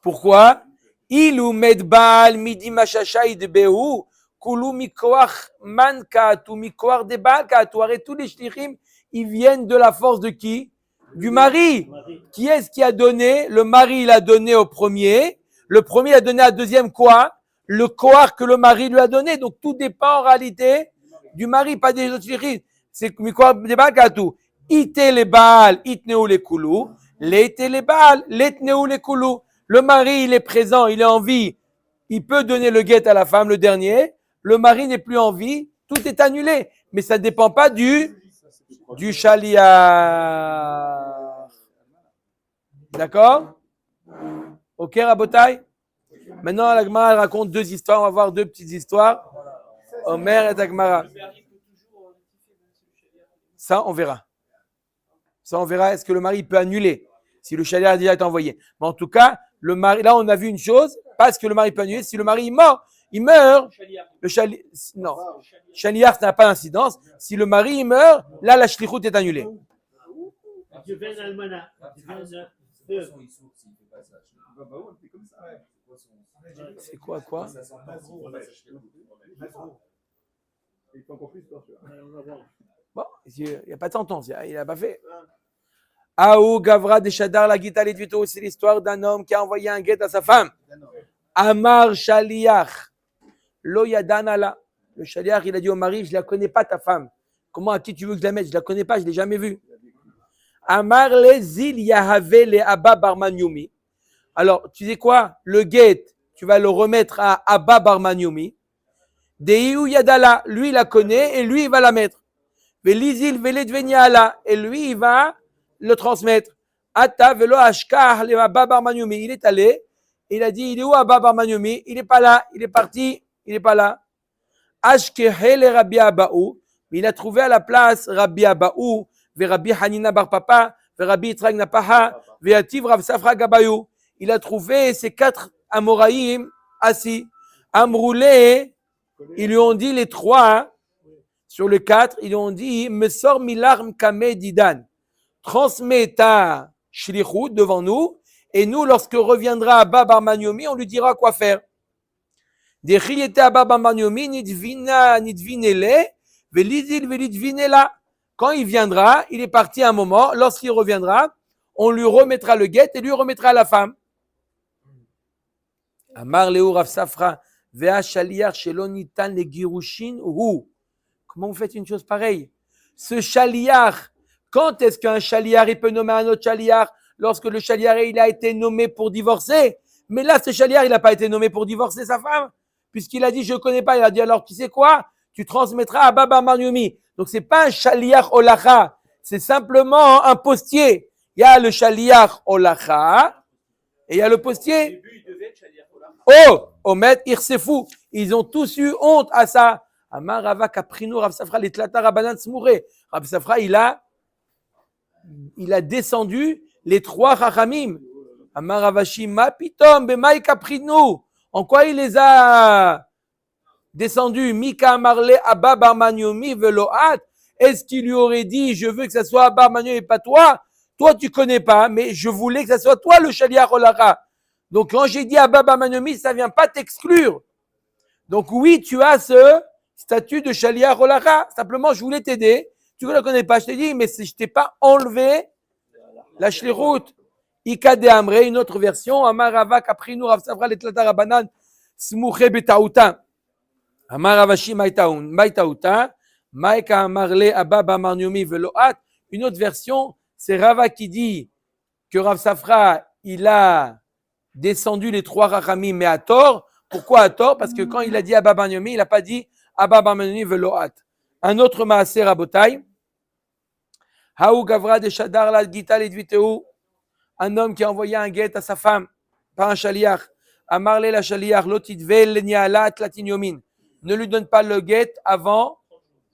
Pourquoi? Ilu medbal midi machachai de behu kulu mikoach mankat ou mikoach de balkat. Tous les shlichim, ils viennent de la force de qui? Du mari. Qui est-ce qui a donné? Le mari, il a donné au premier. Le premier a donné à deuxième quoi? Le koar que le mari lui a donné. Donc tout dépend en réalité du mari, pas des autres shlichim. C'est quoi des balkatou? Ite les baal, itneu les koulou. L'ete les baal, l'etneu les koulou. Le mari, il est présent, il est en vie. Il peut donner le guet à la femme, le dernier. Le mari n'est plus en vie. Tout est annulé. Mais ça ne dépend pas du shaliach. D'accord? Ok, Rabotai? Maintenant, la Gemara raconte deux histoires. On va voir deux petites histoires. Omer et Agmara. Ça, on verra. Ça, on verra. Est-ce que le mari peut annuler si le shaliach a déjà été envoyé? Mais en tout cas, le mari, là, on a vu une chose. Parce que le mari peut annuler. Si le mari meurt, le shaliach n'a pas d'incidence. Si le mari meurt, là, la shlichut est annulée. C'est quoi? Bon, il n'y a pas de sentence, il n'a pas fait. Aou Gavra de Shadar la Gita Litvito, c'est l'histoire d'un homme qui a envoyé un guet à sa femme. Amar Shaliach, Lo Yadanala. Le shaliach, il a dit au mari, je ne la connais pas ta femme. Comment, à qui tu veux que je la mette? Je ne la connais pas, je ne l'ai jamais vue. Amar le zil yahave le Abba Barman Yomi. Alors, tu sais quoi? Le guet, tu vas le remettre à Abba Barman Yomi. Deiou Yadala, lui, il la connaît et lui, il va la mettre. Velizil veledveniala, et lui, il va le transmettre. Ata velo ashkar le Abba Barman Yomi. Il est allé, il a dit, il est où Abba Barman Yomi? Il n'est pas là, il est parti, il n'est pas là. Ashkehele Rabbi Abaou, il a trouvé à la place Rabbi Abaou, ve Rabbi Hanina Bar Papa, ve Rabbi Yitzhak Napaha, ve Yativ Rav Safra Gabayou. Il a trouvé ces 4 Amoraïm assis. Amroulé, ils lui ont dit les 3, sur les 4, ils lui ont dit, me sors milarm kame didan. Transmets ta shlichut devant nous, et nous, lorsque reviendra Abba Bar Maniomi, on lui dira quoi faire. Quand il viendra, il est parti un moment, lorsqu'il reviendra, on lui remettra le guet et lui remettra la femme. Amar Leo Rav Safra, Vea Shaliach Shelo Nitan le Girushin Hu. Comment vous faites une chose pareille? Ce shaliach, quand est-ce qu'un shaliach il peut nommer un autre shaliach? Lorsque le shaliach il a été nommé pour divorcer. Mais là, ce shaliach il n'a pas été nommé pour divorcer sa femme. Puisqu'il a dit, je ne connais pas, il a dit, alors tu sais quoi? Tu transmettras à Baba Mariomi. Donc, ce n'est pas un shaliach olacha, c'est simplement un postier. Il y a le shaliach olacha et il y a le postier. Oh, Omet, Irsefou. Ils ont tous eu honte à ça. Amar Rava Kaprino, Rav Safra, les Tlata Rabanan Smouré. Rav Safra, il a descendu les 3 Chachamim. Amar Ravashi, Ma Pitom, Bemaï Kaprino. En quoi il les a descendus? Mika Marle Abba Barmaniomi Veloat. Est-ce qu'il lui aurait dit, je veux que ce soit Abba Barmaniomi et pas toi? Toi, tu connais pas, mais je voulais que ce soit toi le shaliach olacha. Donc, quand j'ai dit Abba Barmaniomi, ça vient pas t'exclure. Donc, oui, tu as ce statut de shaliach olacha. Simplement, je voulais t'aider. Tu ne la connais pas, je t'ai dit, mais je t'ai pas enlevé la shlichut. Ika de Amre, une autre version, Amar Rava Kaprinu Rav Safra le Tlata Rabanan Smuche Betauta. Amar Ravashi Maitauta, Maika Amarle Abba Bamarniomi Veloat. Une autre version, c'est Rava qui dit que Rav Safra, il a descendu les 3 Rachamim, mais à tort. Pourquoi à tort? Parce que quand il a dit Abba Bamarniomi, il n'a pas dit Abba Bamarniomi Veloat. Un autre Maaser Rabotai. Haou Gavra de Shadar la Gita Ledviteu. Un homme qui a envoyé un guet à sa femme par un shaliach. Amarle la shaliach, lotitvel niala tlatin yomin. Ne lui donne pas le guet avant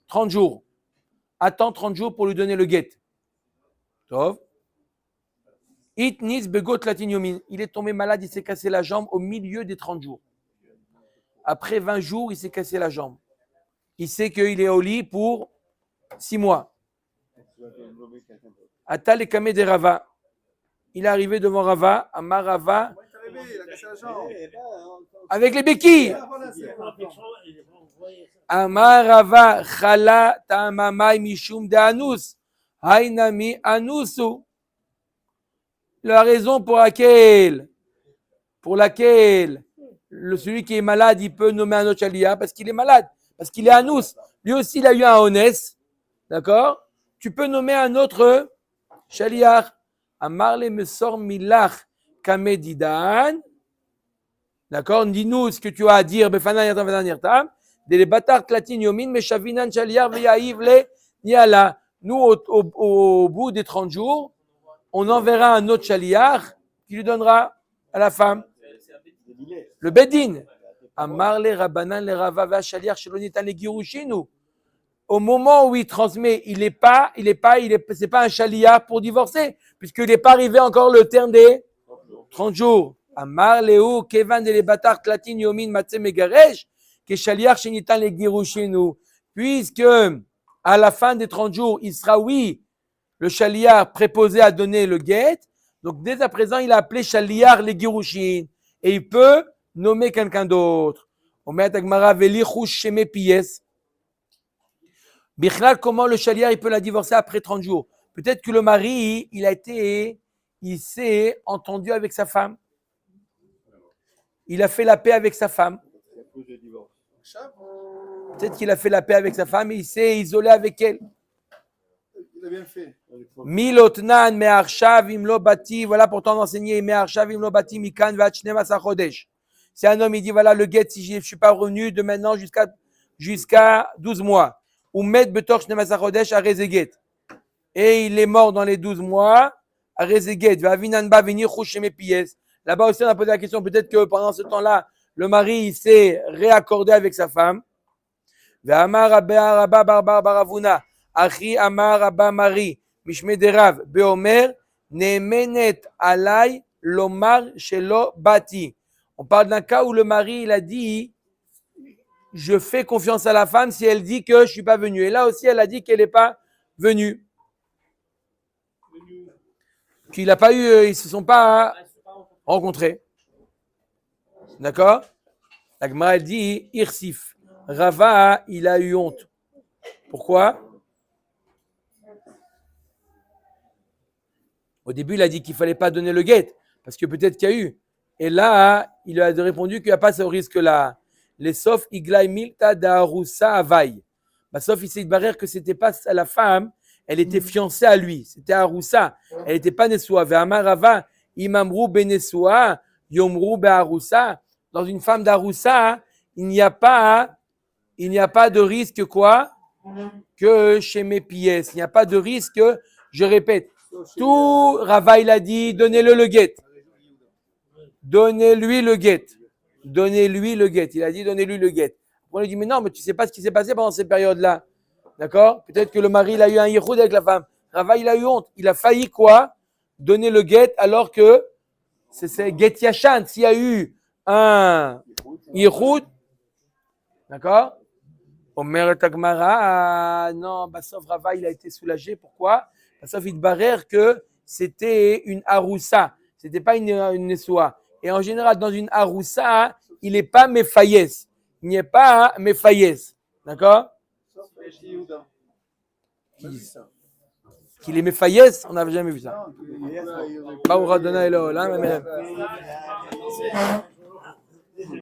30 jours. Attends 30 jours pour lui donner le guet. Tov. Itnis begot tlatin yomin. Il est tombé malade, il s'est cassé la jambe au milieu des 30 jours. Après 20 jours, il s'est cassé la jambe. Il sait qu'il est au lit pour 6 mois. Atal et kamé de Rava. Il est arrivé devant Rava, Amar Rava, avec les béquilles. Amar Rava, Chala Tamamai Mishum de Anus, Hainami Anusu. La raison pour laquelle celui qui est malade, il peut nommer un autre chalia, parce qu'il est malade, parce qu'il est Anus. Lui aussi, il a eu un honest, d'accord? Tu peux nommer un autre chaliach. Amarle me sort milach kamedidan. D'accord? Dis-nous ce que tu as à dire. Befana yatam vedan yirtam. De les batar tlatin yomin meshavinan shaliar veyahiv le niala. Nous, au bout des 30 jours, on enverra un autre shaliar qui lui donnera à la femme. Le bedin. Amarle rabanan le rava va shaliar shelonitan le girushinu. Au moment où il transmet, c'est pas un shaliach pour divorcer, puisqu'il n'est pas arrivé encore le terme des 30 jours. Amar Léo, Kevan de les batar Tlatin Yomin Matse Megaresh, que shaliach shenitan le girushinu. Puisque, à la fin des 30 jours, il sera, oui, le shaliach préposé à donner le guet. Donc, dès à présent, il a appelé shaliach le girushin. Et il peut nommer quelqu'un d'autre. Omet Agmara Velichou Sheme Pies. Bichlal, comment le shaliach il peut la divorcer après 30 jours? Peut-être que le mari, il s'est entendu avec sa femme. Il a fait la paix avec sa femme. Peut-être qu'il a fait la paix avec sa femme et il s'est isolé avec elle. Il a bien fait. Milotnan me'arshav im lo bati. Voilà pourtant d'enseigner me'arshav im lo bati mikan v'at 12 chodesh. Si un homme il dit voilà le guet si je suis pas revenu de maintenant jusqu'à 12 mois. Ou met betor 12 chodesh à rezeget. Et il est mort dans les 12 mois à rezeget. Va vinanba venir chez pièces. Là-bas aussi on a posé la question peut-être que pendant ce temps-là le mari il s'est réaccordé avec sa femme. Va amar rabba barbar baravuna. Achi amar rabba mari. Mishmederav beomer nemenet alay lomar shelo bati. On parle d'un cas où le mari il a dit je fais confiance à la femme si elle dit que je suis pas venu. Et là aussi elle a dit qu'elle n'est pas venue. Qu'il a pas eu, ils se sont pas rencontrés. D'accord? La Gemara elle dit Irsif. Rava il a eu honte. Pourquoi? Au début, il a dit qu'il ne fallait pas donner le guet, parce que peut-être qu'il y a eu. Et là, il a répondu qu'il n'y a pas ce risque-là. Les sauf iglai milta d'Arusa avai. Sauf il s'est barré que ce n'était pas la femme, elle était fiancée à lui. C'était Arusa. Elle n'était pas Nessoua. Ve'amarava imamru benessoua yomru be'arusa. Dans une femme d'Arusa, il n'y a pas de risque quoi que chez mes pièces. Il n'y a pas de risque, je répète. Tout Rava il a dit, donnez-le le guet. Donnez-lui le guet. Donnez-lui le guet. Il a dit, donnez-lui le guet. On lui dit, mais non, mais tu ne sais pas ce qui s'est passé pendant cette période-là. D'accord? Peut-être que le mari il a eu un yichoud avec la femme. Rava il a eu honte. Il a failli quoi? Donner le guet alors que c'est guet yachan. S'il y a eu un yichoud, d'accord? Omer Tagmara, non, sauf Rava il a été soulagé. Pourquoi? Sauf il barère que c'était une aroussa, c'était pas une nessoua. Et en général, dans une aroussa, il n'est pas méfaïès. Il n'y est pas méfaïès. D'accord? Qu'il est méfaïès, on n'avait jamais vu ça. Baruch Adonai Elohim, amen.